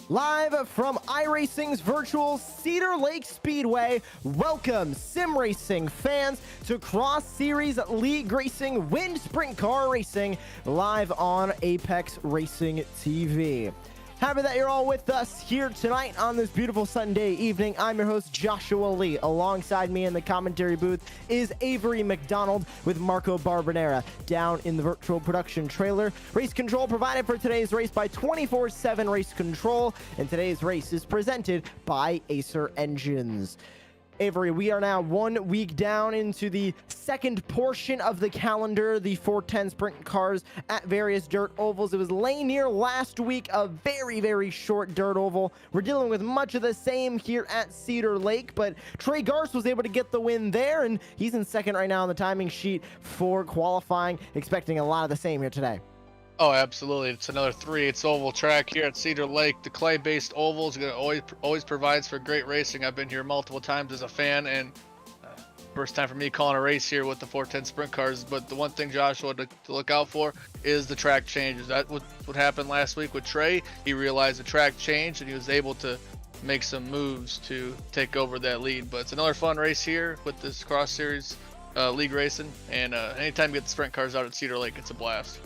Live from iRacing's virtual Cedar Lake Speedway, welcome sim racing fans to Cross Series League Racing Winged Sprint Car Racing live on Apex Racing TV. Happy that you're all with us here tonight on this beautiful Sunday evening. I'm your host, Joshua Lee. Alongside me in the commentary booth is Avery McDonald with Marco Barbonera down in the virtual production trailer. Race control provided for today's race by 24/7 Race Control, and today's race is presented by ACER Engines. Avery, we are now 1 week down into the second portion of the calendar, the 410 sprint cars at various dirt ovals. It was Lanier last week, a very short dirt oval. We're dealing with much of the same here at Cedar Lake, but Trey Garce was able to get the win there, and he's in second right now on the timing sheet for qualifying. Expecting a lot of the same here today. Oh, absolutely. It's another 3/8 oval track here at Cedar Lake. The clay-based oval is going to always provides for great racing. I've been here multiple times as a fan, and first time for me calling a race here with the 410 sprint cars. But the one thing, Joshua, to look out for is the track changes. That what happened last week with Trey. He realized the track changed, and he was able to make some moves to take over that lead. But it's another fun race here with this Cross Series League Racing, and anytime you get the sprint cars out at Cedar Lake, it's a blast.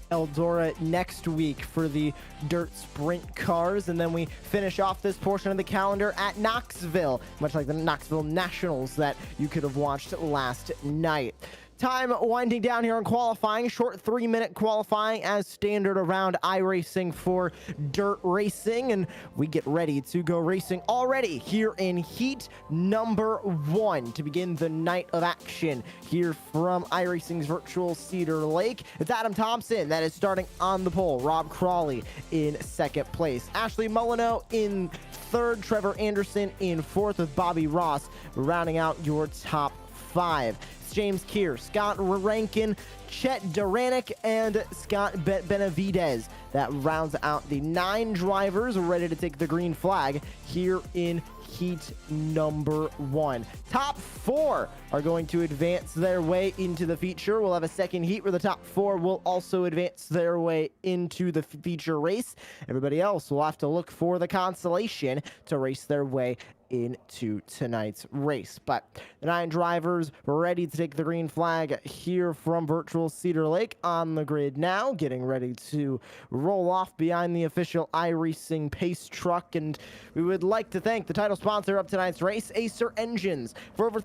Eldora next week for the dirt sprint cars, and then we finish off this portion of the calendar at Knoxville, much like the Knoxville Nationals that you could have watched last night. Time winding down here on qualifying. Short 3-minute qualifying as standard around iRacing for dirt racing, and we get ready to go racing already here in heat number 1 to begin the night of action here from iRacing's virtual Cedar Lake. It's Adam Thompson that is starting on the pole. Rob Crawley in second place. Ashley Molyneux in third. Trevor Anderson in fourth, with Bobby Ross rounding out your top 5. James Keir, Scott Rankin, Chet Duranic, and Scott Benavidez. That rounds out the 9 drivers ready to take the green flag here in heat number 1. Top 4 are going to advance their way into the feature. We'll have a second heat where the top 4 will also advance their way into the feature race. Everybody else will have to look for the consolation to race their way into tonight's race. But the 9 drivers ready to take the green flag here from virtual Cedar Lake on the grid now, getting ready to roll off behind the official iRacing pace truck. And we would like to thank the title sponsor of tonight's race, ACER Engines. For over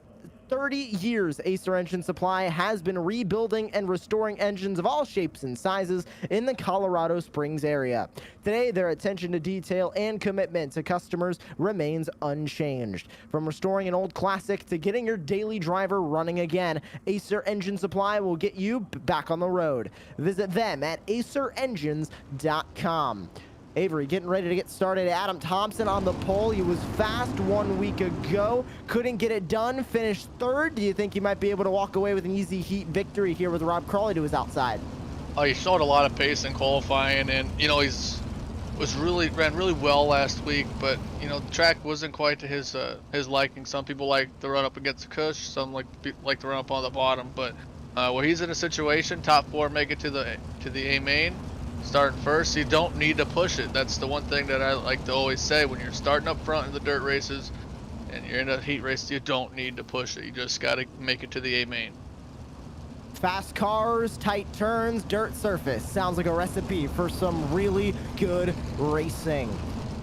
30 years, ACER Engine Supply has been rebuilding and restoring engines of all shapes and sizes in the Colorado Springs area. Today, their attention to detail and commitment to customers remains unchanged. From restoring an old classic to getting your daily driver running again, ACER Engine Supply will get you back on the road. Visit them at acerengines.com. Avery getting ready to get started. Adam Thompson on the pole. He was fast 1 week ago. Couldn't get it done. Finished third. Do you think he might be able to walk away with an easy heat victory here with Rob Crawley to his outside? Oh, he showed a lot of pace in qualifying, and ran really well last week. But the track wasn't quite to his liking. Some people like to run up against the cush. Some like to run up on the bottom. But where he's in a situation, top 4 make it to the A main. Starting first, you don't need to push it. That's the one thing that I like to always say. When you're starting up front in the dirt races and you're in a heat race, you don't need to push it. You just got to make it to the A main. Fast cars, tight turns, dirt surface. Sounds like a recipe for some really good racing.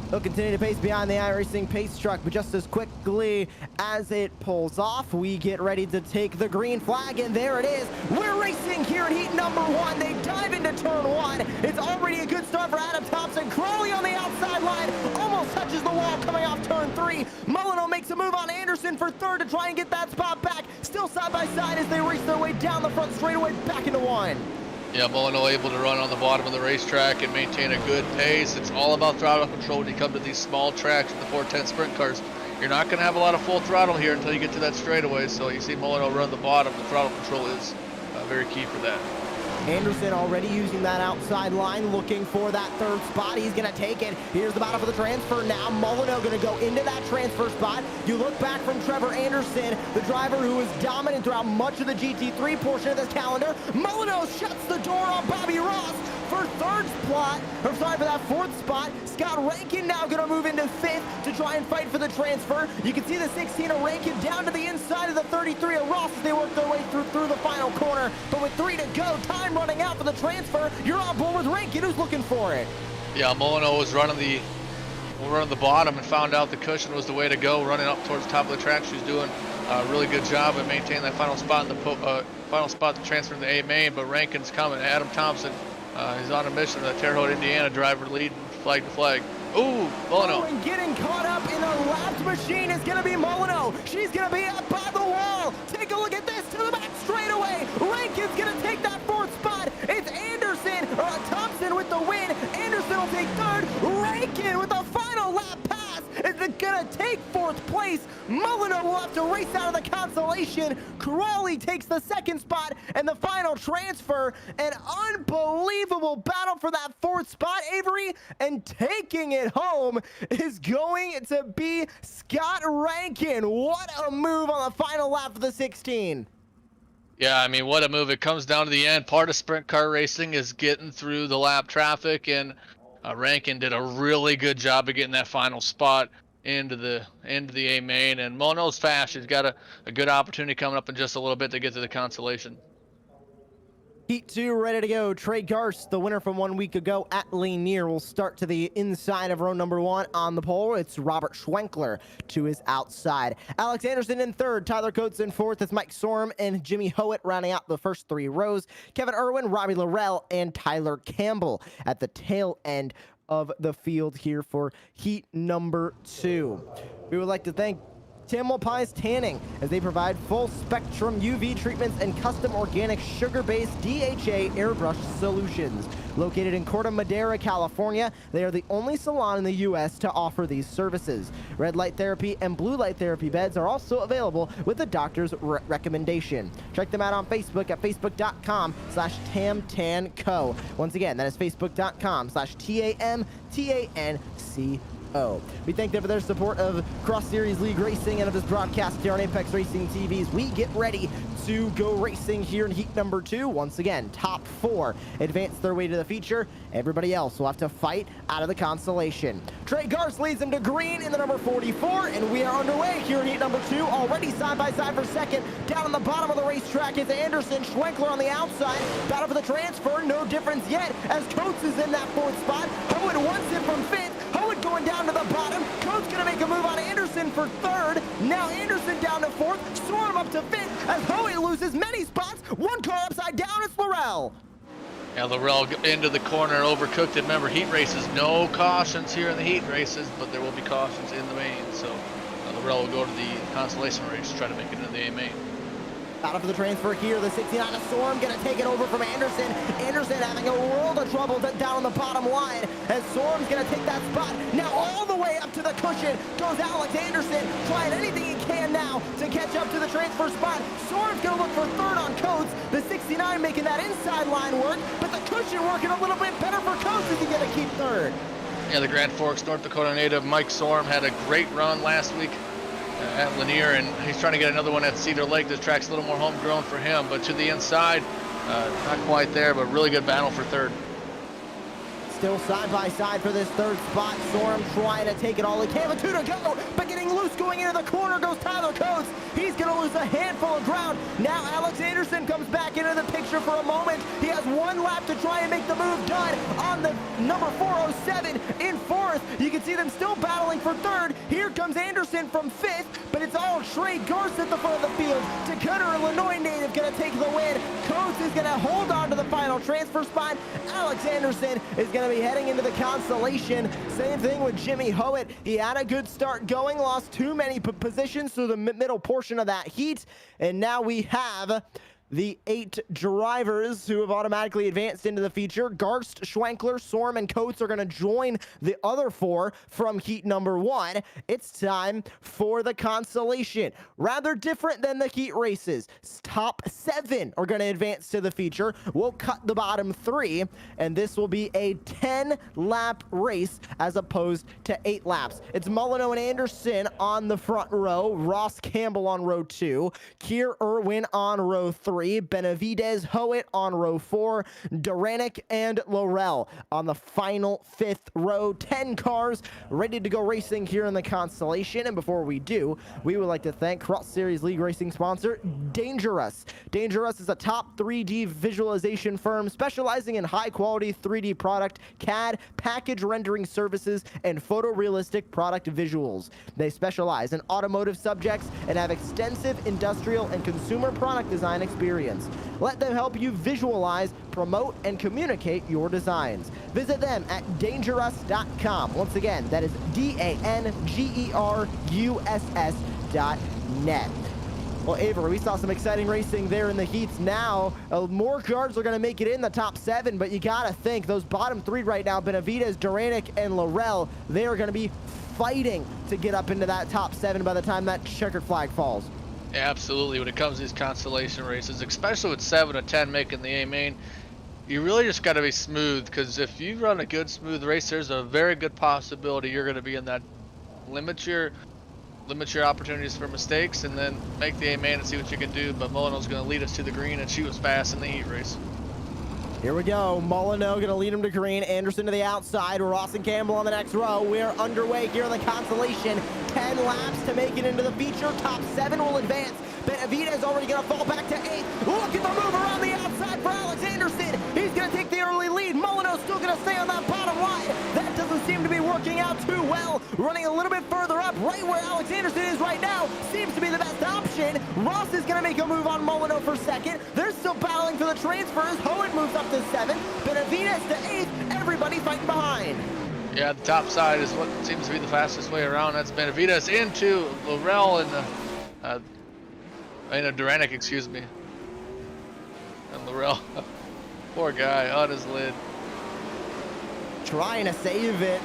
They'll continue to pace behind the iRacing pace truck, but just as quickly as it pulls off, we get ready to take the green flag, and there it is. We're racing here in heat number 1. They dive into turn 1. It's already a good start for Adam Thompson. Crawley on the outside line, almost touches the wall coming off turn 3. Molyneux makes a move on Anderson for third to try and get that spot back. Still side by side as they race their way down the front straightaway back into 1. Yeah, Molyneux able to run on the bottom of the racetrack and maintain a good pace. It's all about throttle control when you come to these small tracks with the 410 sprint cars. You're not going to have a lot of full throttle here until you get to that straightaway. So you see Molyneux run the bottom. The throttle control is very key for that. Anderson already using that outside line, looking for that third spot. He's going to take it. Here's the battle for the transfer now. Molyneux going to go into that transfer spot. You look back from Trevor Anderson, the driver who was dominant throughout much of the GT3 portion of this calendar. Molyneux shuts the door on Bobby Ross for third for that fourth spot. Scott Rankin now going to move into fifth to try and fight for the transfer. You can see the 16 of Rankin down to the inside of the 33 of Ross as they work their way through the final corner. But with 3 to go, time running out for the transfer, you're on board with Rankin, who's looking for it. Yeah, Molyneux was running the bottom and found out the cushion was the way to go, running up towards the top of the track. She's doing a really good job at maintaining that final spot in the final spot to transfer to the A main. But Rankin's coming. Adam Thompson, he's on a mission. The Terre Haute, Indiana driver leading flag to flag. Ooh, Molyneux. Oh, and getting caught up in a lapped machine is going to be Molyneux. She's going to be up by the wall. Take a look at this to the back straightaway. Rankin's going to take that fourth spot. It's Thompson with the win. Anderson will take third. Rankin with the final lap pass is going to take fourth place. Molyneux will have to race out of the consolation. Crawley takes the second spot and the final transfer. An unbelievable battle for that fourth spot, Avery, and taking it home is going to be Scott Rankin. What a move on the final lap of the 16. Yeah, I mean, what a move. It comes down to the end. Part of sprint car racing is getting through the lap traffic, and Rankin did a really good job of getting that final spot into the A main. And Molyneux's fast. She's got a good opportunity coming up in just a little bit to get to the consolation. Heat 2 ready to go. Trey Garst, the winner from 1 week ago at Lanier, will start to the inside of row number 1 on the pole. It's Robert Schwenkler to his outside. Alex Anderson in third. Tyler Coates in fourth. It's Mike Sorum and Jimmy Howitt rounding out the first 3 rows. Kevin Irwin, Robbie Laurel, and Tyler Campbell at the tail end of the field here for heat number 2. We would like to thank Tamil Pies Tanning as they provide full spectrum UV treatments and custom organic sugar-based DHA airbrush solutions. Located in Corte Madera, California, they are the only salon in the U.S. to offer these services. Red light therapy and blue light therapy beds are also available with a doctor's recommendation. Check them out on Facebook at facebook.com/tamtanco. Once again, that is facebook.com/TAMTANCO. We thank them for their support of Cross Series League Racing and of this broadcast here on Apex Racing TVs. We get ready to go racing here in heat number 2. Once again, top 4 advance their way to the feature. Everybody else will have to fight out of the consolation. Trey Garst leads them to green in the number 44, and we are underway here in heat number 2. Already side by side for second. Down on the bottom of the racetrack is Anderson. Schwenkler on the outside. Battle for the transfer. No difference yet as Coates is in that 4th spot. Howitt wants it from 5th. Howitt going down to the bottom. Coates going to make a move on Anderson for 3rd. Now Anderson down to 4th. Sorum up to 5th as Howitt loses many spots. 1 car upside down. It's Laurel. Yeah, Laurel into the corner, overcooked it. Remember, heat races, no cautions here in the heat races, but there will be cautions in the main. So Laurel will go to the consolation race to try to make it into the A main. Battle for the transfer here. The 69 of Sorum going to take it over from Anderson. Anderson having a world of trouble down on the bottom line as Sorum's going to take that spot. Now all the way up to the cushion goes Alex Anderson, trying anything he can now to catch up to the transfer spot. Sorum's going to look for 3rd on Coates. The 69 making that inside line work, but the cushion working a little bit better for Coates as he's going to keep 3rd. Yeah, the Grand Forks, North Dakota native Mike Sorum had a great run last week at Lanier, and he's trying to get another one at Cedar Lake. This track's a little more homegrown for him, but to the inside, not quite there, but really good battle for 3rd. Still side by side for this 3rd spot. Sorum trying to take it all. He can, but 2 to go, but getting loose going into the corner goes Tyler Coates. He's going to lose a handful of ground. Now Alex Anderson comes back into the picture for a moment. He has 1 lap to try and make the move done on the number 407 in 4th. You can see them still battling for 3rd. Here comes Anderson from 5th, but it's all Trey Garst at the front of the field. Decatur, Illinois native, going to take the win. Coates is going to hold on to the final transfer spot. Alex Anderson is going to be heading into the consolation. Same thing with Jimmy Howitt. He had a good start going, lost too many positions through the middle portion of that heat, and now we have the 8 drivers who have automatically advanced into the feature. Garst, Schwenkler, Sorum, and Coates are going to join the other 4 from heat number 1. It's time for the consolation. Rather different than the heat races. Top 7 are going to advance to the feature. We'll cut the bottom 3, and this will be a 10-lap race as opposed to 8 laps. It's Molyneux and Anderson on the front row. Ross Campbell on row 2. Keir Irwin on row 3. 3, Benavidez, Howitt on row 4, Duranic and Laurel on the final 5th row. 10 cars ready to go racing here in the Constellation. And before we do, we would like to thank Cross Series League Racing sponsor Dangerous. Dangerous is a top 3D visualization firm specializing in high-quality 3D product, CAD, package rendering services, and photorealistic product visuals. They specialize in automotive subjects and have extensive industrial and consumer product design experience. Let them help you visualize, promote, and communicate your designs. Visit them at dangerous.com. Once again, that is DANGERUSS.net. Well, Avery, we saw some exciting racing there in the heats. Now, more cars are going to make it in the top 7, but you got to think those bottom 3 right now, Benavidez, Duranic, and Laurel, they are going to be fighting to get up into that top 7 by the time that checkered flag falls. Yeah, absolutely. When it comes to these constellation races, especially with 7 to 10 making the A main, you really just got to be smooth, because if you run a good smooth race, there's a very good possibility you're going to be in that limit your opportunities for mistakes, and then make the A main and see what you can do. But Molyneux's going to lead us to the green, and she was fast in the heat race. Here we go. Molyneux going to lead him to green. Anderson to the outside. Ross and Campbell on the next row. We're underway here in the Constellation. 10 laps to make it into the feature. Top 7 will advance. Benavidez already going to fall back to 8th. Look at the move around the outside for Alex Anderson. He's going to take the early lead. Molyneux still going to stay on that bottom line. That doesn't seem to be working out too well. Running a little bit further up, right where Alex Anderson is right now, seems to be the best option. Ross is going to make a move on Molyneux for 2nd. They're still battling for the transfers. Howitt moves up to 7th. Benavidez to 8th. Everybody fighting behind. Yeah, the top side is what seems to be the fastest way around. That's Benavidez into Laurel and Duranic, excuse me. And Laurel. Poor guy on his lid. Trying to save it.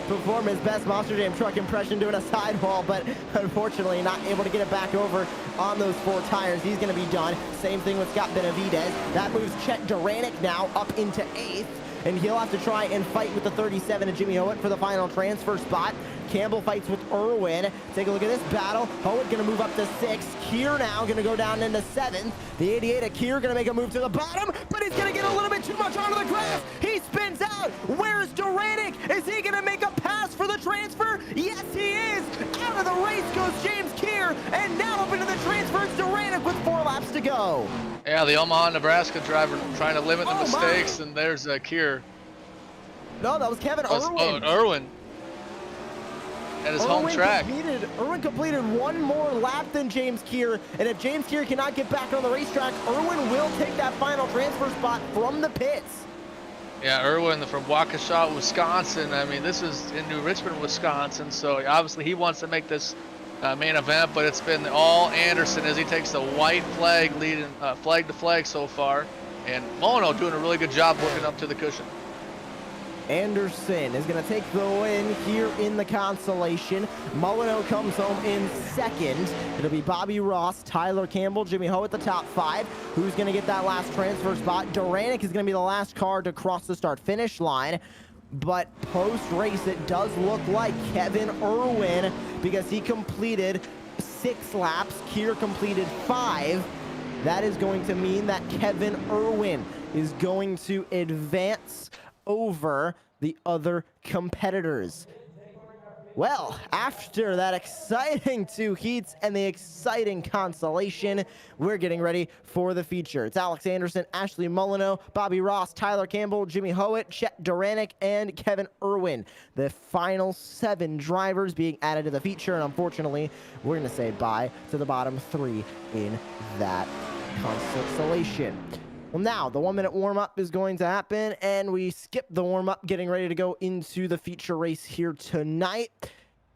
Perform his best Monster Jam truck impression doing a sidewall, but unfortunately not able to get it back over on those 4 tires. He's going to be done. Same thing with Scott Benavidez. That moves Chet Duranic now up into 8th, and he'll have to try and fight with the 37 of Jimmy Howitt for the final transfer spot. Campbell fights with Irwin. Take a look at this battle. Howitt going to move up to 6th. Kier now going to go down into 7th. The 88 of Kier going to make a move to the bottom, but he's going to get a little bit too much onto the grass. He spins out. Where's Duranic? Is he going to make a pass for the transfer? Yes, he is. Out of the race goes James Kier, and now up into the transfer, it's Duranic with 4 laps to go. Yeah, the Omaha, Nebraska driver trying to limit the mistakes, and there's Kier. No, that was Kevin Irwin. Irwin. At his home track. Irwin completed 1 more lap than James Kier, and if James Kier cannot get back on the racetrack, Irwin will take that final transfer spot from the pits. Yeah, Irwin from Waukesha, Wisconsin. I mean, this is in New Richmond, Wisconsin, so obviously he wants to make this main event, but it's been all Anderson as he takes the white flag, leading flag to flag so far, and Molyneux doing a really good job working up to the cushion. Anderson is going to take the win here in the Constellation. Molyneux comes home in 2nd. It'll be Bobby Ross, Tyler Campbell, Jimmy Howitt, the top 5. Who's going to get that last transfer spot? Duranic is going to be the last car to cross the start-finish line. But post-race, it does look like Kevin Irwin, because he completed 6 laps. Kier completed 5. That is going to mean that Kevin Irwin is going to advance over the other competitors. Well, after that exciting 2 heats and the exciting Constellation, we're getting ready for the feature. It's Alex Anderson, Ashley Molyneux, Bobby Ross, Tyler Campbell, Jimmy Howitt, Chet Duranic, and Kevin Irwin. The final 7 drivers being added to the feature, and unfortunately, we're going to say bye to the bottom 3 in that Constellation. Well, now the 1-minute warm-up is going to happen, and we skip the warm-up, getting ready to go into the feature race here tonight.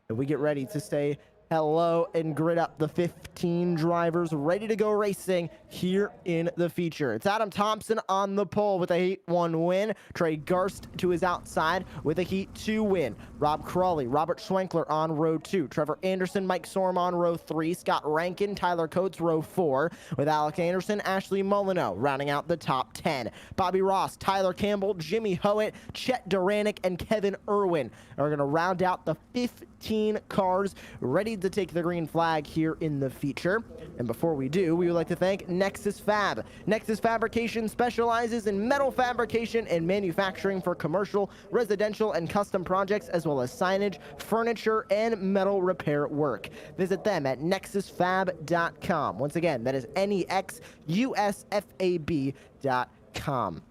And we get ready to say hello and grid up the 15 drivers ready to go racing here in the feature. It's Adam Thompson on the pole with a Heat 1 win. Trey Garst to his outside with a Heat 2 win. Rob Crawley, Robert Schwenkler on row 2. Trevor Anderson, Mike Sorm on row 3. Scott Rankin, Tyler Coates row 4. With Alex Anderson, Ashley Molyneux rounding out the top 10. Bobby Ross, Tyler Campbell, Jimmy Howitt, Chet Duranic, and Kevin Irwin are going to round out the 15 cars ready to take the green flag here in the feature. And before we do, we would like to thank Nexus Fab. Nexus Fabrication specializes in metal fabrication and manufacturing for commercial, residential, and custom projects, as well as signage, furniture, and metal repair work. Visit them at nexusfab.com. Once again, that is NEXUSFAB.com.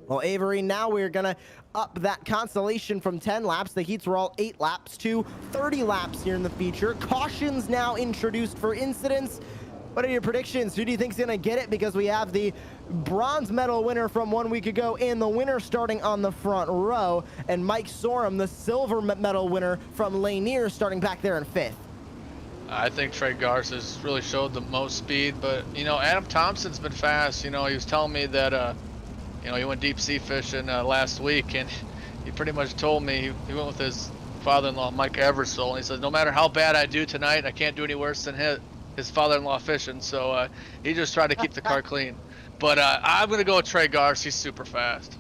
Well, Avery, now we're going to up that constellation from 10 laps. The heats were all 8 laps to 30 laps here in the feature. Cautions now introduced for incidents. What are your predictions? Who do you think is going to get it? Because we have the bronze medal winner from 1 week ago and the winner starting on the front row, and Mike Sorum, the silver medal winner from Lanier, starting back there in 5th. I think Trey Garce has really showed the most speed, but, you know, Adam Thompson's been fast. You know, he was telling me that, you know, he went deep sea fishing last week, and he pretty much told me he went with his father-in-law, Mike Eversole, and he says, no matter how bad I do tonight, I can't do any worse than his father-in-law fishing. So he just tried to keep the car clean. But I'm going to go with Trey Garce. He's super fast.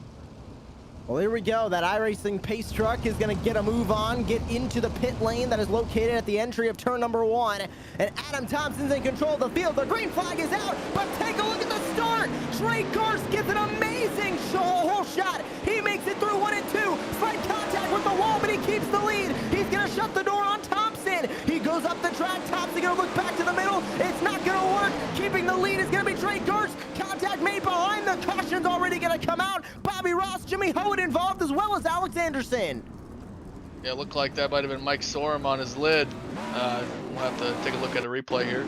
Well, here we go. That iRacing pace truck is going to get a move on, get into the pit lane that is located at the entry of turn number 1. And Adam Thompson's in control of the field. The green flag is out, but take a look at the start. Trey Garce gets an amazing whole shot. He makes it through 1 and 2. Slight contact with the wall, but he keeps the lead. He's going to shut the door on Thompson. He goes up the track. Thompson going to look back to the middle. It's not going to work. Keeping the lead is going to be Trey Garce. Contact made behind. The caution's already going to come out. Bobby Ross, Jimmy Howitt involved, as well as Alex Anderson. Yeah, it looked like that might have been Mike Sorum on his lid. We'll have to take a look at a replay here.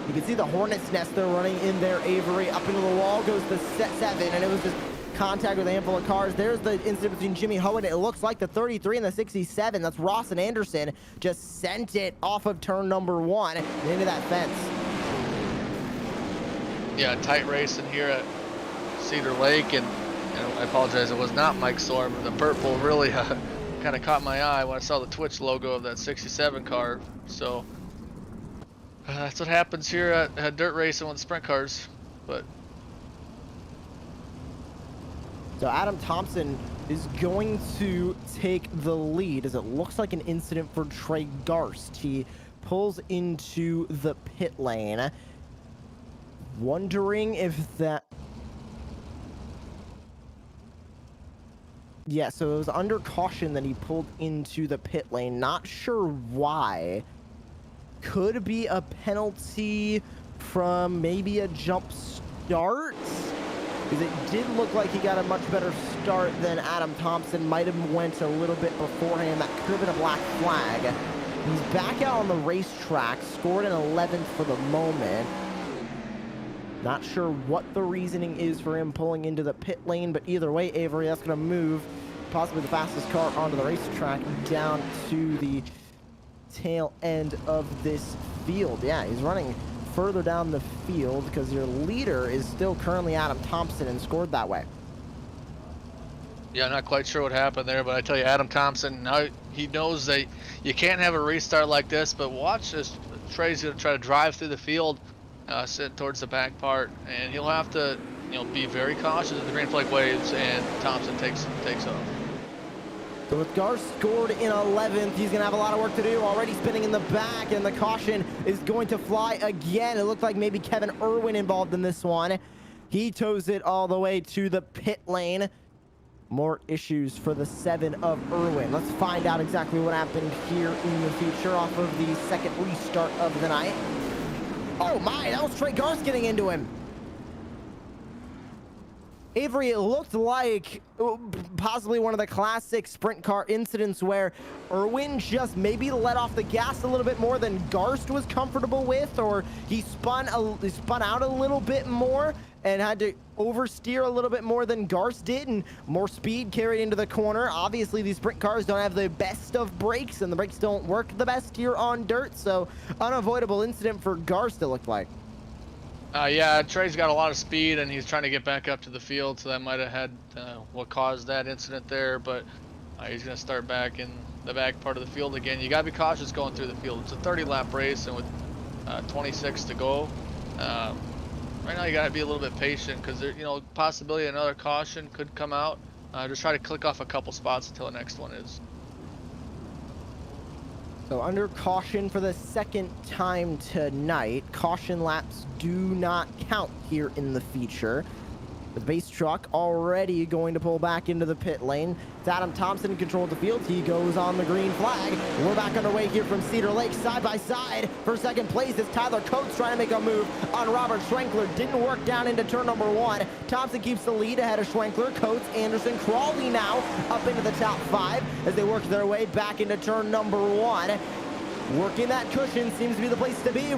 You can see the Hornet's Nest they're running in there. Avery up into the wall goes the 7, and it was just contact with a handful of cars. There's the incident between Jimmy Howitt. It looks like the 33 and the 67. That's Ross and Anderson just sent it off of turn number 1 and into that fence. Yeah, tight racing here at Cedar Lake, and I apologize, it was not Mike Sorum. The purple really kind of caught my eye when I saw the Twitch logo of that 67 car. So that's what happens here at dirt racing with sprint cars. But so Adam Thompson is going to take the lead, as it looks like an incident for Trey Garce. He pulls into the pit lane. Wondering if that... Yeah, so it was under caution that he pulled into the pit lane. Not sure why. Could be a penalty from maybe a jump start, because it did look like he got a much better start than Adam Thompson. Might have went a little bit beforehand. That could have been a black flag. He's back out on the racetrack, scored an 11th for the moment. Not sure what the reasoning is for him pulling into the pit lane, but either way, Avery, that's going to move possibly the fastest car onto the racetrack down to the tail end of this field. Yeah, he's running further down the field because your leader is still currently Adam Thompson and scored that way. yeah, not quite sure what happened there, but I tell you, Adam Thompson, now he knows that you can't have a restart like this, but watch this. Trey's going to try to drive through the field, sit towards the back part, and he'll have to, you know, be very cautious if the green flag waves and Thompson takes off. So with Garce scored in 11th, he's going to have a lot of work to do. Already spinning in the back, and the caution is going to fly again. It looked like maybe Kevin Irwin involved in this one. He tows it all the way to the pit lane. More issues for the 7 of Irwin. Let's find out exactly what happened here in the feature off of the second restart of the night. Oh my, that was Trey Garce getting into him. Avery, it looked like possibly one of the classic sprint car incidents where Irwin just maybe let off the gas a little bit more than Garst was comfortable with, or he spun out a little bit more and had to oversteer a little bit more than Garst did, and more speed carried into the corner. Obviously, these sprint cars don't have the best of brakes, and the brakes don't work the best here on dirt, so unavoidable incident for Garst, it looked like. Yeah, Trey's got a lot of speed, and he's trying to get back up to the field, so that might have had what caused that incident there, but he's going to start back in the back part of the field again. You got to be cautious going through the field. It's a 30-lap race, and with 26 to go, right now you got to be a little bit patient, because there, you know, possibility another caution could come out. Just try to click off a couple spots until the next one is. So under caution for the second time tonight. Caution laps do not count here in the feature. The base truck already going to pull back into the pit lane. It's Adam Thompson in control of the field. He goes on the green flag. We're back underway here from Cedar Lake, side by side. For second place is Tyler Coates trying to make a move on Robert Schwenkler. Didn't work down into turn number 1. Thompson keeps the lead ahead of Schwenkler. Coates, Anderson, Crawley now up into the top 5 as they work their way back into turn number 1. Working that cushion seems to be the place to be.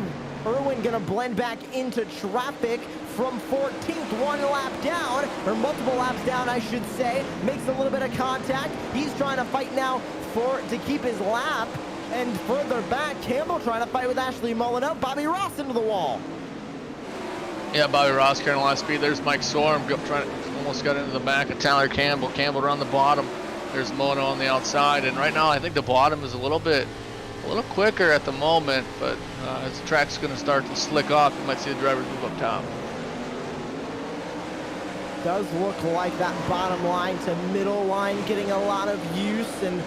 Irwin gonna blend back into traffic from 14th, 1 lap down, or multiple laps down, I should say. Makes a little bit of contact. He's trying to fight now to keep his lap. And further back, Campbell trying to fight with Ashley Molyneux. Bobby Ross into the wall. Yeah, Bobby Ross carrying a lot of speed. There's Mike Sorm almost got into the back of Tyler Campbell. Campbell around the bottom. There's Molyneux on the outside. And right now, I think the bottom is a little quicker at the moment, but as the track's going to start to slick off, you might see the drivers move up top. Does look like that bottom line to middle line getting a lot of use, and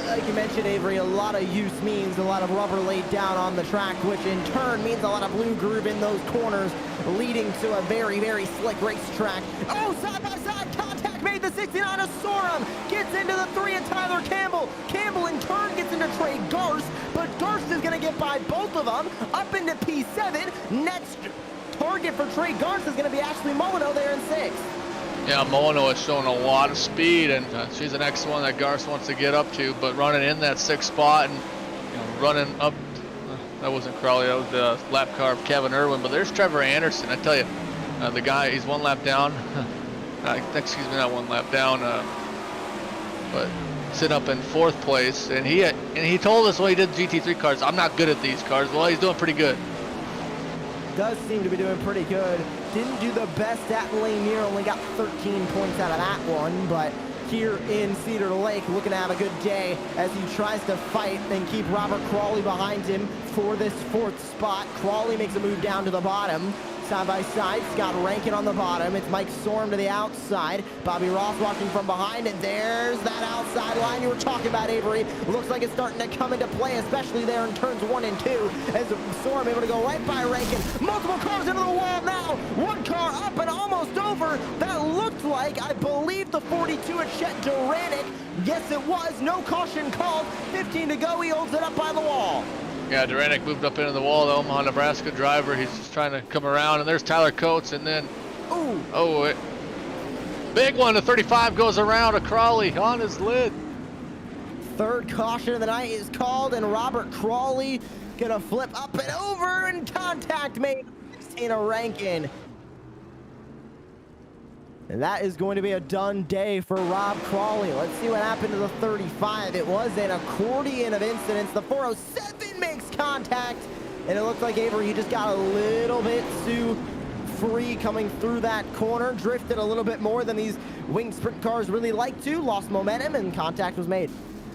like you mentioned, Avery, a lot of use means a lot of rubber laid down on the track, which in turn means a lot of blue groove in those corners, leading to a very, very slick racetrack. Oh, side by side contact made. The 69 of Sorum gets into the 3 of Tyler Campbell. Campbell in turn gets into Trey Garst, but Garst is going to get by both of them up into P7. Next target for Trey Garst is going to be Ashley Molyneux there in 6th. Yeah, Molyneux is showing a lot of speed, and she's the next one that Garst wants to get up to, but running in that 6th spot and running up, that wasn't Crawley, that was the lap car of Kevin Irwin, but there's Trevor Anderson. I tell you, the guy, he's 1 lap down, excuse me, not 1 lap down, but sitting up in 4th place, and he told us when he did GT3 cars, I'm not good at these cars. Well, he's doing pretty good. Does seem to be doing pretty good. Didn't do the best at Lanier, only got 13 points out of that one, but here in Cedar Lake looking to have a good day as he tries to fight and keep Robert Crawley behind him for this 4th spot. Crawley makes a move down to the bottom. Side by side, Scott Rankin on the bottom. It's Mike Sorm to the outside. Bobby Ross walking from behind, and there's that outside line you were talking about, Avery. Looks like it's starting to come into play, especially there in turns 1 and 2, as Sorm able to go right by Rankin. Multiple cars into the wall now. 1 car up and almost over. That looked like, I believe, the 42 at Chet Duranic. Yes, it was. No caution called. 15 to go. He holds it up by the wall. Yeah, Duranic moved up into the wall, the Omaha, Nebraska driver. He's just trying to come around, and there's Tyler Coates, and then, big one, the 35 goes around a Crawley on his lid. 3rd caution of the night is called, and Robert Crawley gonna flip up and over, and contact made 16 of Rankin. And that is going to be a done day for Rob Crawley. Let's see what happened to the 35. It was an accordion of incidents. The 407 makes contact, and it looks like Avery, he just got a little bit too free coming through that corner. Drifted a little bit more than these winged sprint cars really like to. Lost momentum, and contact was made.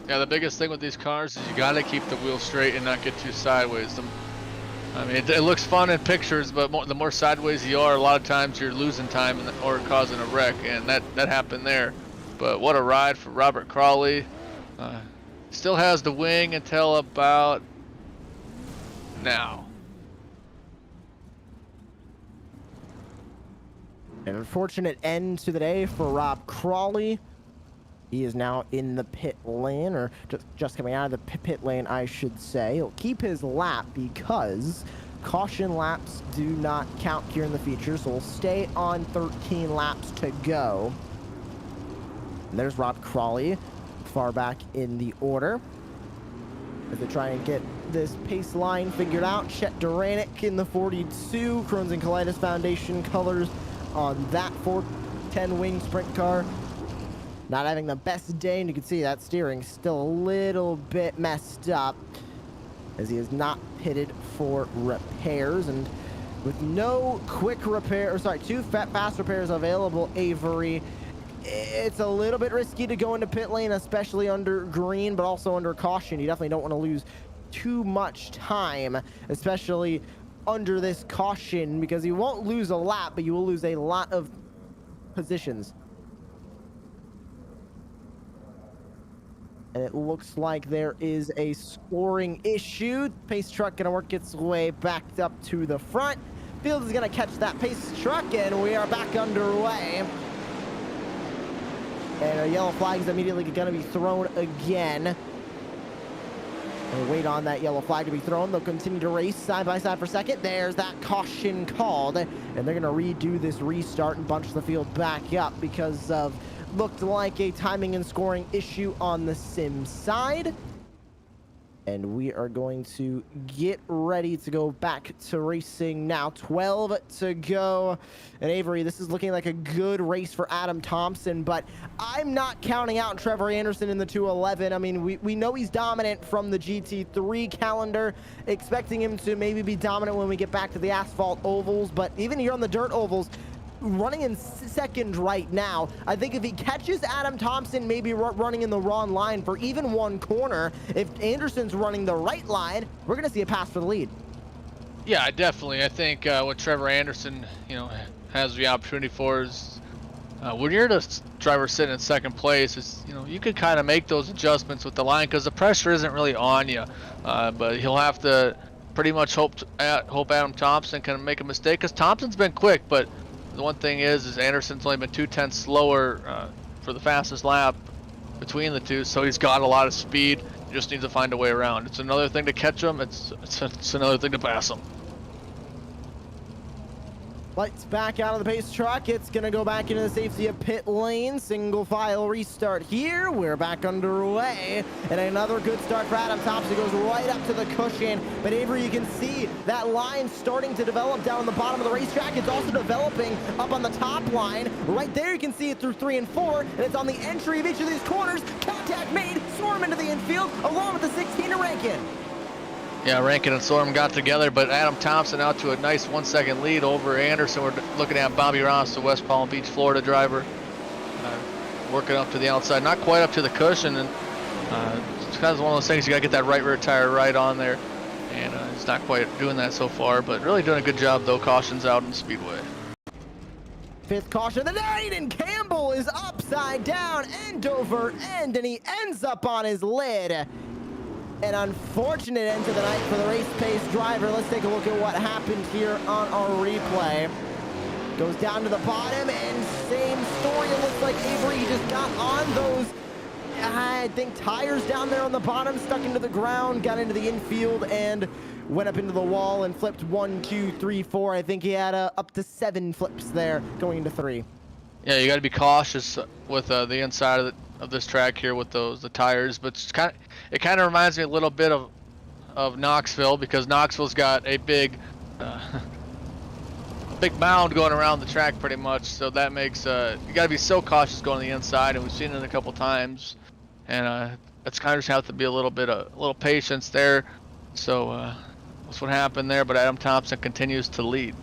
Yeah, the biggest thing with these cars is you got to keep the wheel straight and not get too sideways. I mean, it looks fun in pictures, but the more sideways you are, a lot of times you're losing time or causing a wreck, and that happened there. But what a ride for Robert Crawley. Still has the wing until about now. An unfortunate end to the day for Rob Crawley. He is now in the pit lane, or just coming out of the pit lane, I should say. He'll keep his lap because caution laps do not count here in the feature, so we'll stay on 13 laps to go. And there's Rob Crawley, far back in the order, as they try and get this pace line figured out. Chet Duranic in the 42, Crohn's and Colitis Foundation colors on that 410 winged sprint car. Not having the best day, and you can see that steering still a little bit messed up as he is not pitted for repairs, and with no quick repair, or sorry, 2 fast repairs available, Avery, it's a little bit risky to go into pit lane, especially under green, but also under caution. You definitely don't want to lose too much time, especially under this caution, because you won't lose a lap, but you will lose a lot of positions. And it looks like there is a scoring issue. Pace truck gonna work its way back up to the front. Field is gonna catch that pace truck, and we are back underway. And our yellow flag is immediately gonna be thrown again. We'll wait on that yellow flag to be thrown. They'll continue to race side by side for second. There's that caution called, and they're gonna redo this restart and bunch the field back up because of looked like a timing and scoring issue on the sim side. And we are going to get ready to go back to racing now. 12 to go. And Avery, this is looking like a good race for Adam Thompson, but I'm not counting out Trevor Anderson in the 211. I mean, we know he's dominant from the GT3 calendar, expecting him to maybe be dominant when we get back to the asphalt ovals, but even here on the dirt ovals, running in second right now. I think if he catches Adam Thompson maybe running in the wrong line for even one corner, if Anderson's running the right line, we're going to see a pass for the lead. Yeah, definitely. I think what Trevor Anderson, has the opportunity for is when you're the driver sitting in second place, is you can kind of make those adjustments with the line because the pressure isn't really on you, but he'll have to pretty much hope Adam Thompson can make a mistake because Thompson's been quick, but the one thing is Anderson's only been 2/10 slower for the fastest lap between the two, so he's got a lot of speed. He just needs to find a way around. It's another thing to catch him. It's another thing to pass him. Lights back out of the pace truck. It's going to go back into the safety of pit lane. Single file restart here. We're back underway. And another good start for Adam Thompson. Goes right up to the cushion. But Avery, you can see that line starting to develop down on the bottom of the racetrack. It's also developing up on the top line. Right there, you can see it through 3 and 4. And it's on the entry of each of these corners. Contact made. Swarm into the infield along with the 16 to Rankin. Yeah, Rankin and Sorm got together, but Adam Thompson out to a nice 1 second lead over Anderson. We're looking at Bobby Ross, the West Palm Beach, Florida driver, working up to the outside, not quite up to the cushion, and it's kind of one of those things you got to get that right rear tire right on there, and he's not quite doing that so far, but really doing a good job though. Caution's out in the Speedway. Fifth caution of the night, and Campbell is upside down, end over end, and he ends up on his lid. An unfortunate end to the night for the race pace driver. Let's take a look at what happened here on our replay. Goes down to the bottom, and same story. It looks like Avery just got on those, I think, tires down there on the bottom, stuck into the ground, got into the infield, and went up into the wall and flipped 1, 2, 3, 4. I think he had up to 7 flips there going into 3. Yeah, you got to be cautious with the inside of this track here with the tires, but it kind of reminds me a little bit of Knoxville, because Knoxville's got a big mound going around the track pretty much, so that makes you got to be so cautious going to the inside, and we've seen it a couple times, and it's kind of just have to be a little patience there. So that's what happened there, but Adam Thompson continues to lead.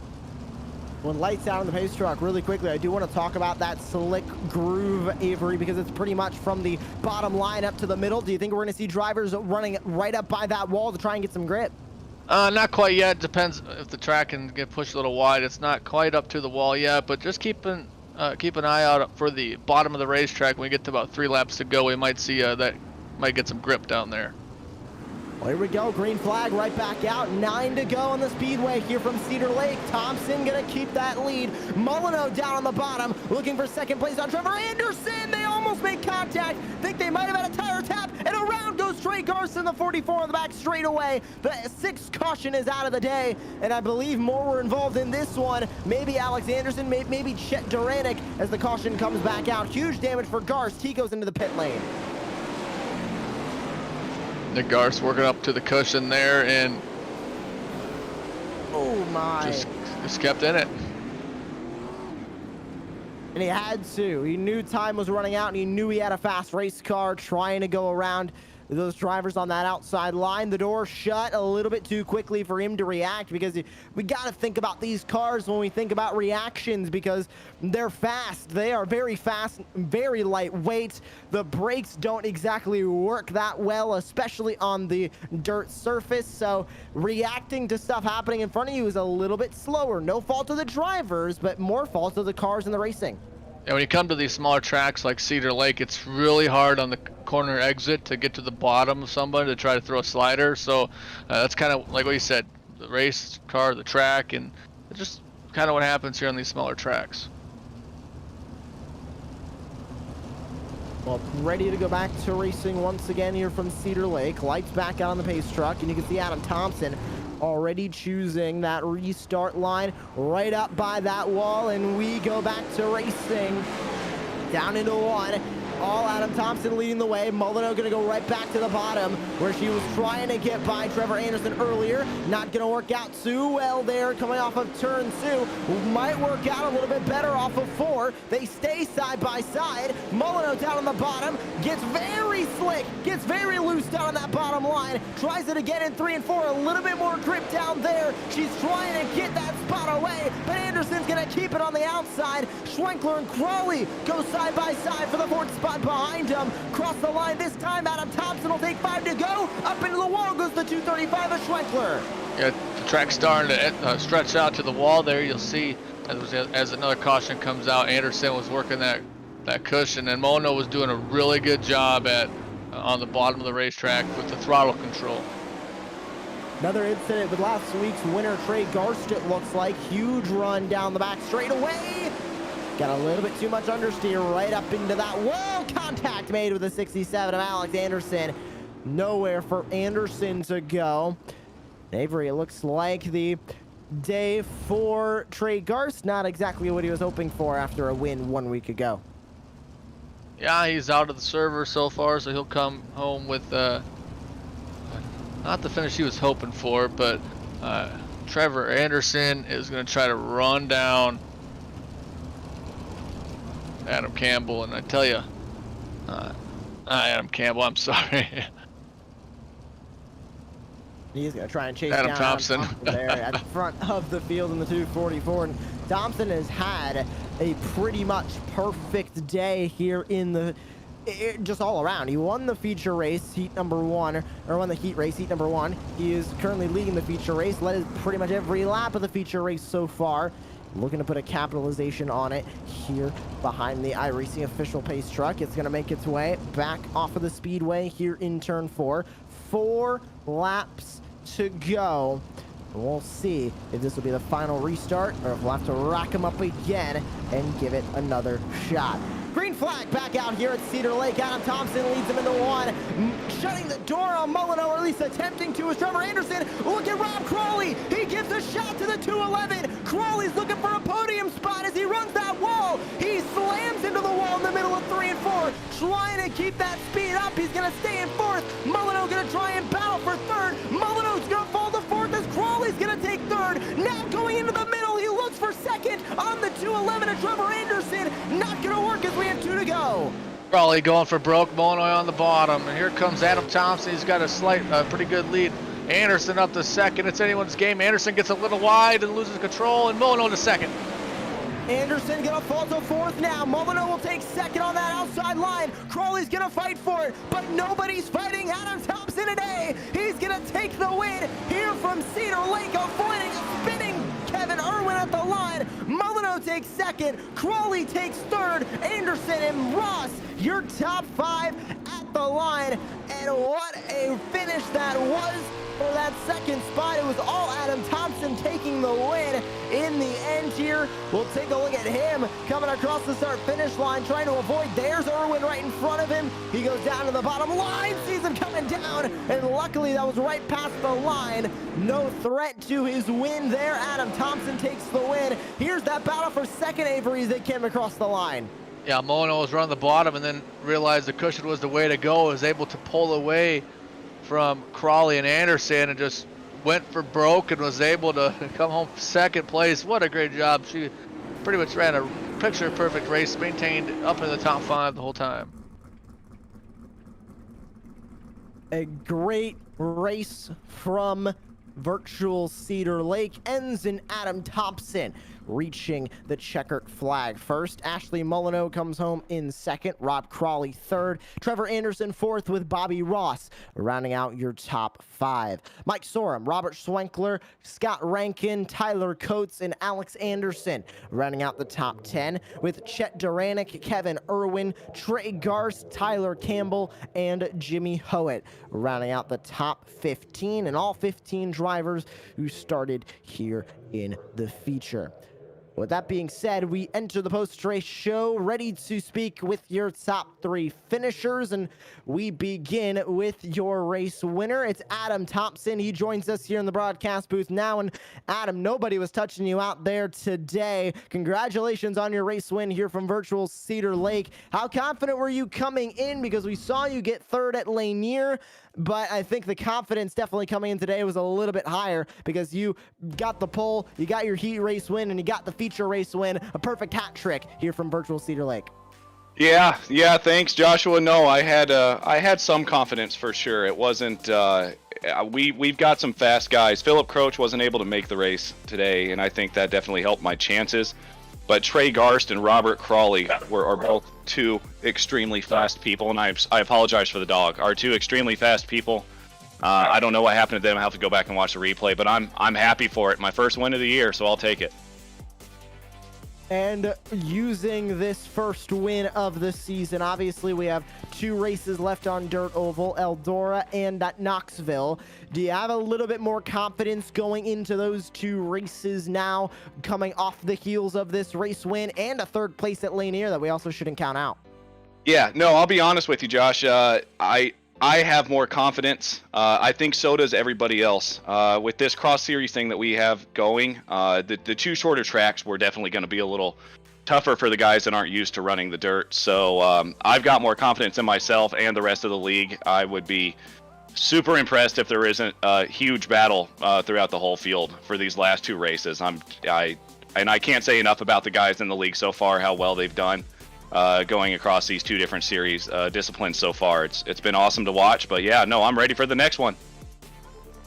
When lights out on the pace truck, really quickly, I do want to talk about that slick groove, Avery, because it's pretty much from the bottom line up to the middle. Do you think we're going to see drivers running right up by that wall to try and get some grip? Not quite yet. Depends if the track can get pushed a little wide. It's not quite up to the wall yet, but just keep an eye out for the bottom of the racetrack. When we get to about 3 laps to go, we might see that might get some grip down there. Well, here we go, green flag right back out. 9 to go on the Speedway here from Cedar Lake. Thompson gonna keep that lead. Molyneux down on the bottom, looking for second place on Trevor Anderson. They almost made contact. Think they might have had a tire tap, and around goes Trey Garson, the 44 on the back straightaway. The 6th caution is out of the day, and I believe more were involved in this one. Maybe Alex Anderson, maybe Chet Duranic as the caution comes back out. Huge damage for Garst. He goes into the pit lane. Nick Garst working up to the cushion there, and oh my, just kept in it. And he had to. He knew time was running out, and he knew he had a fast race car trying to go around those drivers on that outside line. The door shut a little bit too quickly for him to react, because we got to think about these cars when we think about reactions, because they're fast. They are very fast, very lightweight. The brakes don't exactly work that well, especially on the dirt surface. So reacting to stuff happening in front of you is a little bit slower. No fault of the drivers, but more fault of the cars and the racing. And when you come to these smaller tracks like Cedar Lake, it's really hard on the corner exit to get to the bottom of somebody to try to throw a slider. So that's kind of like what you said, the race car, the track, and it's just kind of what happens here on these smaller tracks. Well, ready to go back to racing once again here from Cedar Lake. Lights back out on the pace truck, and you can see Adam Thompson already choosing that restart line right up by that wall, and we go back to racing down into one. All Adam Thompson leading the way. Molyneux gonna go right back to the bottom where she was trying to get by Trevor Anderson earlier. Not gonna work out too well there coming off of turn 2. Might work out a little bit better off of 4. They stay side by side. Molyneux down on the bottom. Gets very slick. Gets very loose down on that bottom line. Tries it again in 3 and 4. A little bit more grip down there. She's trying to get that spot away, but Anderson's gonna keep it on the outside. Schwenkler and Crawley go side by side for the 4th spot behind him. Cross the line this time. Adam Thompson will take 5 to go. Up into the wall goes the 235 of Schwenkler. Yeah, the track's starting to stretch out to the wall there. You'll see as another caution comes out, Anderson was working that cushion, and Mono was doing a really good job on the bottom of the racetrack with the throttle control. Another incident with last week's winner, Trey Garst, it looks like. Huge run down the back straightaway. Got a little bit too much understeer right up into that wall. Contact made with the 67 of Alex Anderson. Nowhere for Anderson to go. Avery, it looks like the day for Trey Garst. Not exactly what he was hoping for after a win 1 week ago. Yeah, he's out of the server so far, so he'll come home with not the finish he was hoping for, but Trevor Anderson is going to try to run down Adam Campbell, and I tell you, Adam Campbell, I'm sorry. He's going to try and chase Adam down Thompson there at the front of the field in the 244. And Thompson has had a pretty much perfect day here in the just all around. He won the feature race, heat number 1, or won the heat race, heat number 1. He is currently leading the feature race, led pretty much every lap of the feature race so far. Looking to put a capitalization on it here behind the iRacing official pace truck. It's going to make its way back off of the speedway here in turn 4. 4 laps to go. We'll see if this will be the final restart or if we'll have to rack him up again and give it another shot. Green flag back out here at Cedar Lake. Adam Thompson leads him into 1. Shutting the door on Molyneux, or at least attempting to, is Trevor Anderson. Look at Rob Crawley. He gives a shot to the 211. Crawley's looking for a podium spot as he runs that wall. He slams into the wall in the middle of 3 and 4. Trying to keep that speed up. He's going to stay in 4th. Molyneux going to try and battle for 3rd. Molyneux's going to fall to 4th as Crawley's going to take 3rd. Now going into the middle, he looks for 2nd on the 211 of Trevor Anderson. Not going to work as we have 2 to go. Crawley going for broke, Molyneux on the bottom, and here comes Adam Thompson. He's got a pretty good lead. Anderson up to 2nd. It's anyone's game. Anderson gets a little wide and loses control, and Molyneux to 2nd. Anderson gonna fall to 4th now. Molyneux will take 2nd on that outside line. Crawley's gonna fight for it, but nobody's fighting Adam Thompson today. He's gonna take the win here from Cedar Lake, avoiding a spinning Kevin Irwin at the line. Molyneux takes 2nd. Crawley takes 3rd. Anderson and Ross, your top 5 at the line. And what a finish that was for that 2nd spot. It was all Adam Thompson taking the win in the end here. We'll take a look at him coming across the start-finish line, trying to avoid. There's Irwin right in front of him. He goes down to the bottom line, sees him coming down, and luckily that was right past the line. No threat to his win there. Adam Thompson takes the win. Here's that battle for 2nd, Avery, as they came across the line. Yeah, Molyneux was running the bottom and then realized the cushion was the way to go. Was able to pull away from Crawley and Anderson and just went for broke and was able to come home 2nd place. What a great job. She pretty much ran a picture perfect race, maintained up in the top 5 the whole time. A great race from virtual Cedar Lake ends in Adam Thompson reaching the checkered flag. First, Ashley Molyneux comes home in second, Rob Crawley third, Trevor Anderson fourth, with Bobby Ross rounding out your top 5. Mike Sorum, Robert Schwenkler, Scott Rankin, Tyler Coates, and Alex Anderson rounding out the top 10, with Chet Duranick, Kevin Irwin, Trey Garst, Tyler Campbell, and Jimmy Howitt rounding out the top 15, and all 15 drivers who started here in the feature. With that being said, we enter the post-race show ready to speak with your top 3 finishers, and we begin with your race winner. It's Adam Thompson. He joins us here in the broadcast booth now, and Adam, nobody was touching you out there today. Congratulations on your race win here from virtual Cedar Lake. How confident were you coming in? Because we saw you get third at Lanier, but I think the confidence definitely coming in today was a little bit higher because you got the pole, you got your heat race win, and you got the feature race win. A perfect hat trick here from virtual Cedar Lake. Yeah, thanks, Joshua. No, I had some confidence for sure. It wasn't we've got some fast guys. Philip Croach wasn't able to make the race today, and I think that definitely helped my chances. But Trey Garst and Robert Crawley are both two extremely fast people, and I apologize for the dog. Are two extremely fast people. I don't know what happened to them. I have to go back and watch the replay, but I'm happy for it. My first win of the year, so I'll take it. And using this first win of the season, obviously we have 2 races left on Dirt Oval, Eldora and at Knoxville. Do you have a little bit more confidence going into those 2 races now, coming off the heels of this race win and a 3rd place at Lanier that we also shouldn't count out? Yeah, no, I'll be honest with you, Josh. I have more confidence. I think so does everybody else. With this cross series thing that we have going, the 2 shorter tracks were definitely going to be a little tougher for the guys that aren't used to running the dirt. So I've got more confidence in myself and the rest of the league. I would be super impressed if there isn't a huge battle throughout the whole field for these last 2 races. I can't say enough about the guys in the league so far, how well they've done. Going across these 2 different series disciplines so far. It's been awesome to watch, but yeah, no, I'm ready for the next one.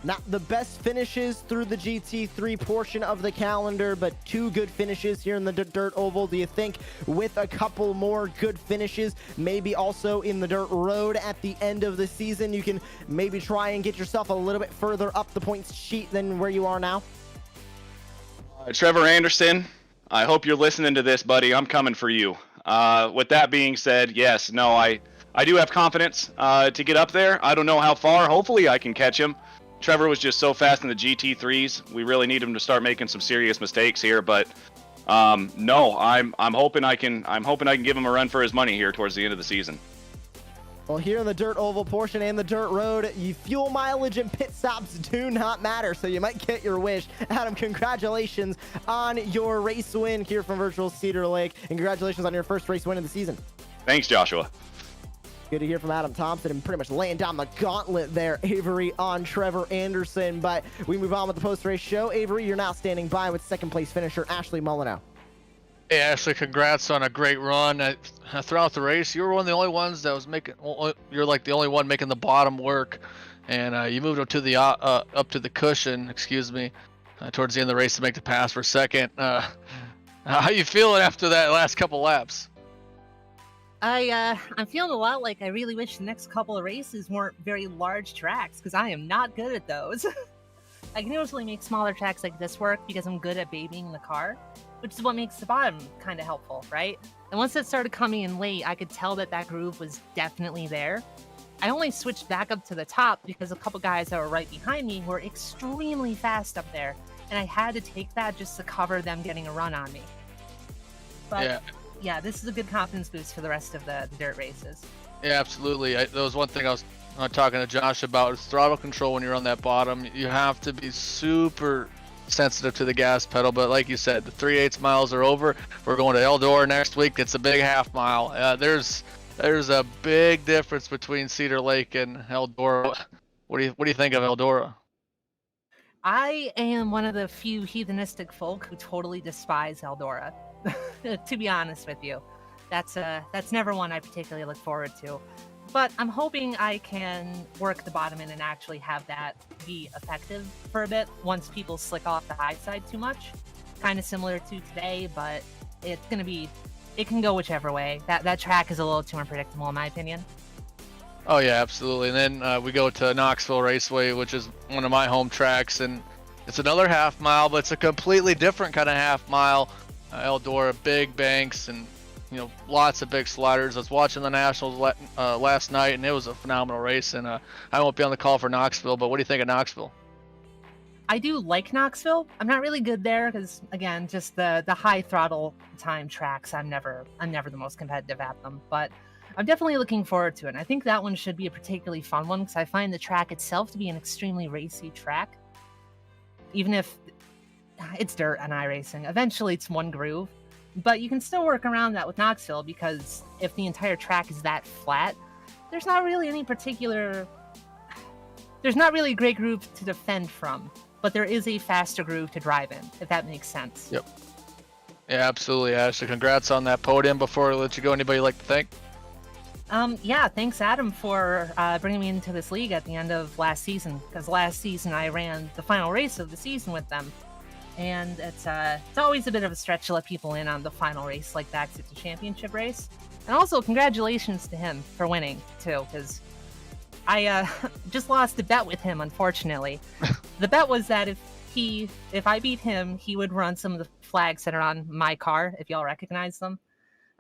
Not the best finishes through the GT3 portion of the calendar, but 2 good finishes here in the Dirt Oval. Do you think with a couple more good finishes, maybe also in the Dirt Road at the end of the season, you can maybe try and get yourself a little bit further up the points sheet than where you are now? Trevor Anderson, I hope you're listening to this, buddy. I'm coming for you. With that being said, yes, no, I do have confidence to get up there. I don't know how far. Hopefully I can catch him. Trevor was just so fast in the GT3s. We really need him to start making some serious mistakes here, but no, I'm hoping I can give him a run for his money here towards the end of the season. Well, here in the Dirt Oval portion and the Dirt Road, fuel mileage and pit stops do not matter, so you might get your wish. Adam, congratulations on your race win here from virtual Cedar Lake, and congratulations on your first race win of the season. Thanks, Joshua. Good to hear from Adam Thompson and pretty much laying down the gauntlet there, Avery, on Trevor Anderson. But we move on with the post-race show. Avery, you're now standing by with 2nd place finisher Ashley Molyneux. Hey Ashley, congrats on a great run. Throughout the race, you were one of the only ones that was making. You're like the only one making the bottom work, and you moved up to the cushion. Excuse me, towards the end of the race to make the pass for 2nd. How you feeling after that last couple laps? I'm feeling a lot like I really wish the next couple of races weren't very large tracks, because I am not good at those. I can usually make smaller tracks like this work because I'm good at babying the car, which is what makes the bottom kind of helpful, right? And once it started coming in late, I could tell that groove was definitely there. I only switched back up to the top because a couple guys that were right behind me were extremely fast up there, and I had to take that just to cover them getting a run on me. But yeah, this is a good confidence boost for the rest of the dirt races. Yeah, absolutely. There was one thing I was talking to Josh about, is throttle control when you're on that bottom. You have to be super sensitive to the gas pedal, but like you said, the 3/8 miles are over. We're going to Eldora next week. It's a big half mile. There's a big difference between Cedar Lake and Eldora. What do you think of Eldora? I am one of the few heathenistic folk who totally despise Eldora. To be honest with you, that's never one I particularly look forward to. But I'm hoping I can work the bottom in and actually have that be effective for a bit once people slick off the high side too much. kind of similar to today, but it's gonna be, it can go whichever way. That track is a little too unpredictable in my opinion. Oh yeah, absolutely. And then we go to Knoxville Raceway, which is one of my home tracks, and it's another half mile, but it's a completely different kind of half mile. Eldora, big banks, and lots of big sliders. I was watching the Nationals last night, and it was a phenomenal race. And I won't be on the call for Knoxville, but what do you think of Knoxville? I do like Knoxville. I'm not really good there because, again, just the high throttle time tracks. I'm never the most competitive at them, but I'm definitely looking forward to it. And I think that one should be a particularly fun one because I find the track itself to be an extremely racy track. Even if it's dirt on iRacing, eventually it's one groove, but you can still work around that with Knoxville because if the entire track is that flat, there's not really a great groove to defend from. But there is a faster groove to drive in, if that makes sense. Yep. Yeah, absolutely, Ashley. Congrats on that podium. Before I let you go, anybody you'd like to thank? Yeah, thanks, Adam, for bringing me into this league at the end of last season. Because last season I ran the final race of the season with them. And it's always a bit of a stretch to let people in on the final race like that, 'cause it's a championship race. And also, congratulations to him for winning, too, because I just lost a bet with him, unfortunately. The bet was that if I beat him, he would run some of the flags that are on my car, if y'all recognize them.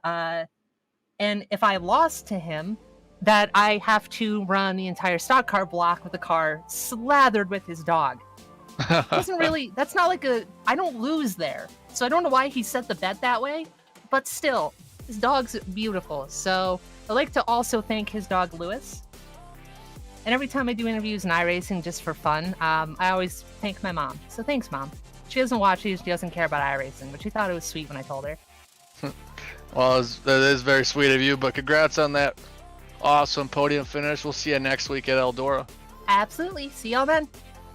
And if I lost to him, that I have to run the entire stock car block with the car slathered with his dog. That's not like I don't lose there. So I don't know why he set the bet that way, but still, his dog's beautiful. So I'd like to also thank his dog, Lewis. And every time I do interviews in iRacing just for fun, I always thank my mom. So thanks, Mom. She doesn't watch these, she doesn't care about iRacing, but she thought it was sweet when I told her. Well, that is very sweet of you, but congrats on that awesome podium finish. We'll see you next week at Eldora. Absolutely. See y'all then.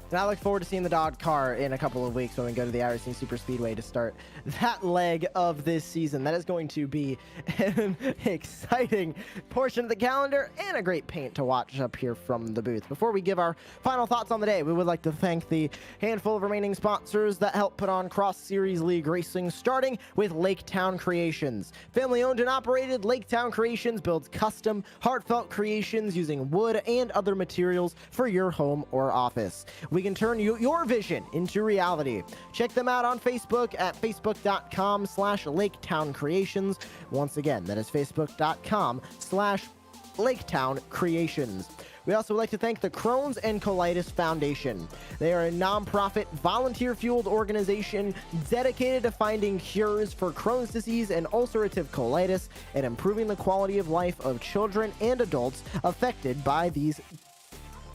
And I look forward to seeing the dog car in a couple of weeks when we go to the iRacing Super Speedway to start that leg of this season. That is going to be an exciting portion of the calendar and a great paint to watch up here from the booth. Before we give our final thoughts on the day, we would like to thank the handful of remaining sponsors that help put on Cross Series League racing, starting with Laketown Creations. Family owned and operated, Laketown Creations builds custom, heartfelt creations using wood and other materials for your home or office. We can turn your vision into reality. Check them out on Facebook at facebook.com/Laketown Creations. Once again, that is facebook.com/Laketown Creations. We also would like to thank the Crohn's and Colitis Foundation. They are a nonprofit, volunteer-fueled organization dedicated to finding cures for Crohn's disease and ulcerative colitis and improving the quality of life of children and adults affected by these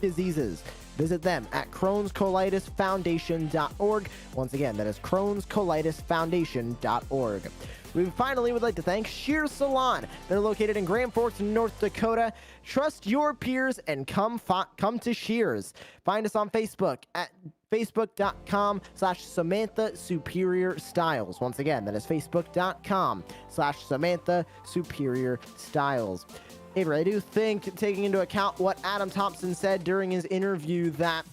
diseases. Visit them at Crohn'sColitisFoundation.org. Once again, that is Crohn'sColitisFoundation.org. We finally would like to thank Shears Salon. They're located in Grand Forks, North Dakota. Trust your peers and come to Shears. Find us on Facebook at facebook.com/Samantha Superior Styles. Once again, that is facebook.com/Samantha Superior Styles. Avery, I do think, taking into account what Adam Thompson said during his interview, that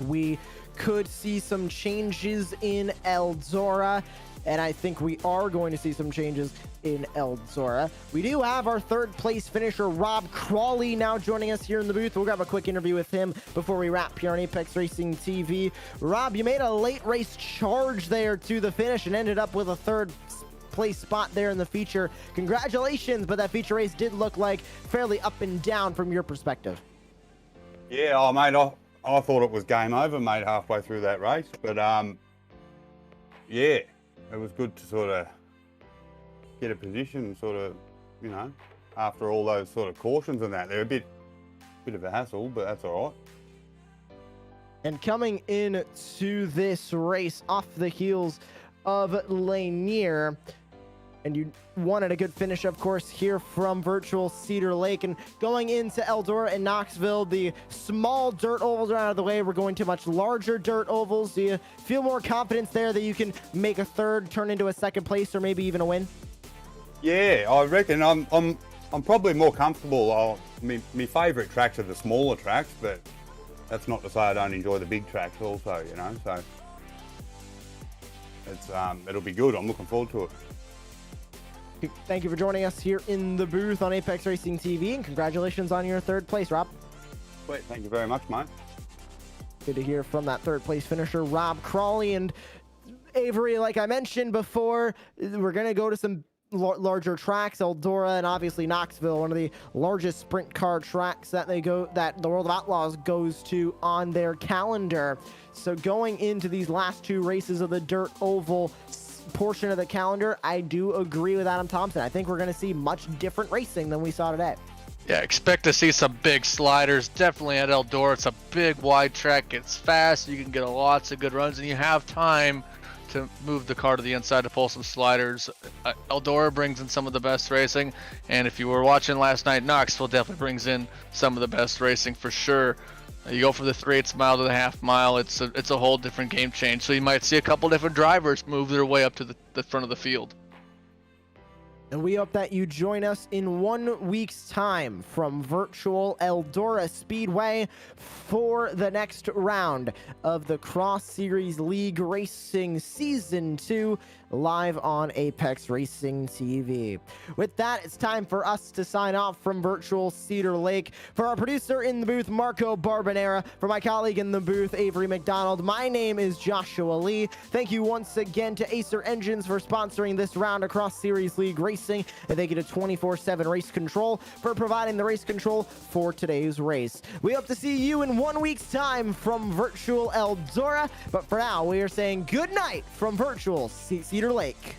we could see some changes in Eldora, and I think we are going to see some changes in Eldora. We do have our third place finisher, Rob Crawley, now joining us here in the booth. We'll grab a quick interview with him before we wrap here on Apex Racing TV. Rob, you made a late race charge there to the finish and ended up with a third place spot there in the feature. Congratulations, but that feature race did look like fairly up and down from your perspective. Yeah, oh mate, I thought it was game over, mate, halfway through that race, but yeah, it was good to sort of get a position, sort of, you know, after all those sort of cautions and that. They're a bit of a hassle, but that's all right. And coming into this race off the heels of Lanier, and you wanted a good finish, of course, here from virtual Cedar Lake. And going into Eldora and Knoxville, the small dirt ovals are out of the way. We're going to much larger dirt ovals. Do you feel more confidence there that you can make a third turn into a second place or maybe even a win? Yeah, I reckon I'm probably more comfortable. My favourite tracks are the smaller tracks, but that's not to say I don't enjoy the big tracks also, you know. So it's it'll be good. I'm looking forward to it. Thank you for joining us here in the booth on Apex Racing TV, and congratulations on your 3rd place, Rob. Wait, thank you very much, mate. Good to hear from that 3rd place finisher, Rob Crawley. And Avery, like I mentioned before, we're going to go to some larger tracks, Eldora and obviously Knoxville, one of the largest sprint car tracks that the World of Outlaws goes to on their calendar. So going into these last 2 races of the Dirt Oval portion of the calendar, I do agree with Adam Thompson. I think we're going to see much different racing than we saw today. Yeah, expect to see some big sliders. Definitely at Eldora. It's a big, wide track. It's fast. You can get lots of good runs, and you have time to move the car to the inside to pull some sliders. Eldora brings in some of the best racing, and if you were watching last night, Knoxville definitely brings in some of the best racing for sure. You go from the 3/8 mile to the half mile, it's a whole different game change. So you might see a couple different drivers move their way up to the front of the field. And we hope that you join us in 1 week's time from virtual Eldora Speedway for the next round of the Cross Series League Racing Season 2 live on Apex Racing TV. With that, it's time for us to sign off from virtual Cedar Lake. For our producer in the booth, Marco Barbanera, for my colleague in the booth, Avery McDonald, my name is Joshua Lee. Thank you once again to ACER Engines for sponsoring this round of Cross Series League Racing, and thank you to 24/7 Race Control for providing the race control for today's race. We hope to see you in 1 week's time from virtual Eldora, but for now, we are saying good night from virtual Cedar Lake.